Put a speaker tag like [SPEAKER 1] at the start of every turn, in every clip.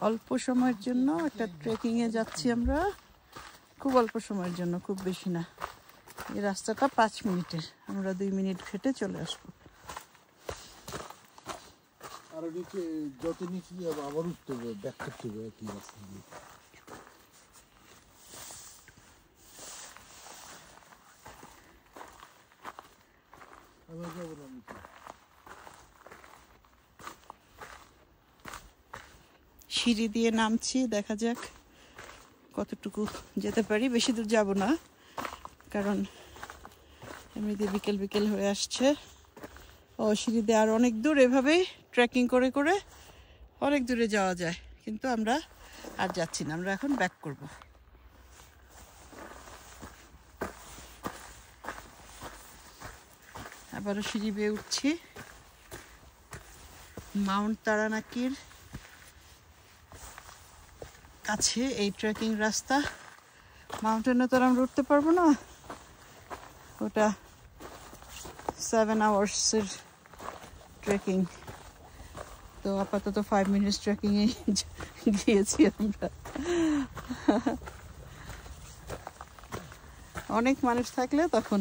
[SPEAKER 1] অল্প সময়ের জন্য একটা ট্রেকিংয়ে যাচ্ছি আমরা, খুব অল্প সময়ের জন্য, খুব বেশি না। এই রাস্তাটা 5 মিনিটের, আমরা 2 মিনিট হেঁটে চলে আসবো।
[SPEAKER 2] আর নিচে যত নিচে যাবো আবার উঠতে হবে, ব্যাক করতে হবে একই রাস্তা দিয়ে। আবার যাবো না নিচে।
[SPEAKER 1] সিঁড়ি দিয়ে নামছি, দেখা যাক কতটুকু যেতে পারি। বেশি দূর যাব না, কারণ এমনিতে বিকেল বিকেল হয়ে আসছে। ও সিঁড়ি দিয়ে আর অনেক দূর, এভাবেই ট্রেকিং করে করে অনেক দূরে যাওয়া যায়, কিন্তু আমরা আর যাচ্ছি না, আমরা এখন ব্যাক করব। আবারও সিঁড়ি বেয়ে উঠছি। মাউন্ট তারানাকির কাছে এই ট্রেকিং রাস্তা। মাউন্টেনে তো আমরা উঠতে পারবো না, ওটা 7 আওয়ার্সের ট্রেকিং। তো আপাতত 5 মিনিটস ট্রেকিংয়ে গিয়েছি আমরা। অনেক মানুষ থাকলে তখন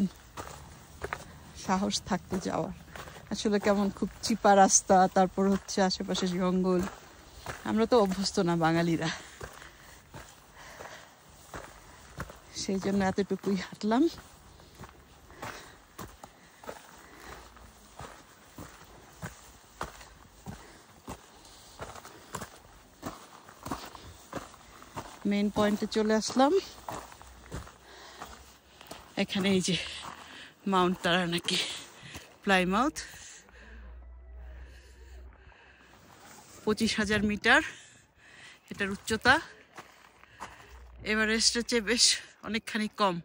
[SPEAKER 1] সাহস থাকতে যাওয়ার। আসলে কেমন খুব চিপা রাস্তা, তারপর হচ্ছে আশেপাশে জঙ্গল। আমরা তো অভ্যস্ত না বাঙালিরা, সেই জন্য এতটুকুই হাঁটলাম। মেইন পয়েন্টে চলে আসলাম। এখানে এই যে মাউন্ট তারানাকি, প্লাইমাউথ, 25,000 মিটার এটার উচ্চতা। এভারেস্টের চেয়ে বেশ অনেকখানি কম।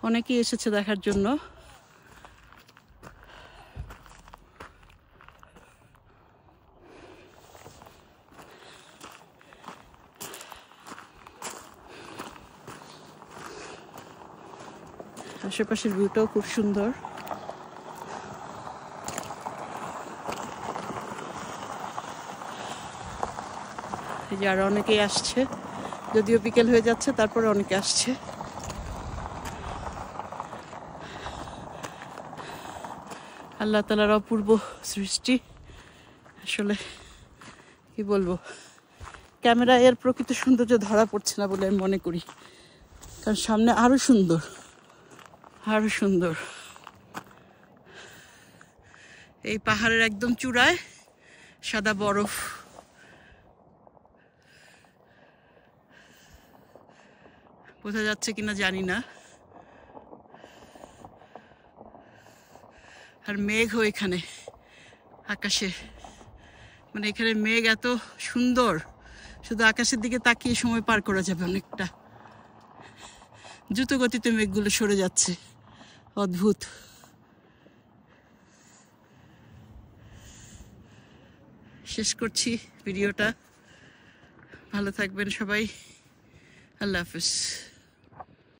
[SPEAKER 1] অনেকেই এসেছে দেখার জন্য। আশেপাশের ভিউটাও খুব সুন্দর। এই যে আরো অনেকেই আসছে, যদিও বিকেল হয়ে যাচ্ছে, তারপরে অনেকে আসছে। আল্লাহ তাআলার অপূর্ব সৃষ্টি, আসলে কি বলবো, ক্যামেরা এর প্রকৃত সৌন্দর্য ধরা পড়ছে না বলে আমি মনে করি, কারণ সামনে আরো সুন্দর, আরো সুন্দর। এই পাহাড়ের একদম চূড়ায় সাদা বরফ। বোঝা যাচ্ছে কিনা জানি না। আর মেঘও এখানে আকাশে, মানে এখানে মেঘ এত সুন্দর, শুধু আকাশের দিকে তাকিয়ে সময় পার করা যাবে অনেকটা। দ্রুত গতিতে মেঘগুলো সরে যাচ্ছে, অদ্ভুত। শেষ করছি ভিডিওটা। ভালো থাকবেন সবাই, আল্লাহ হাফেজ।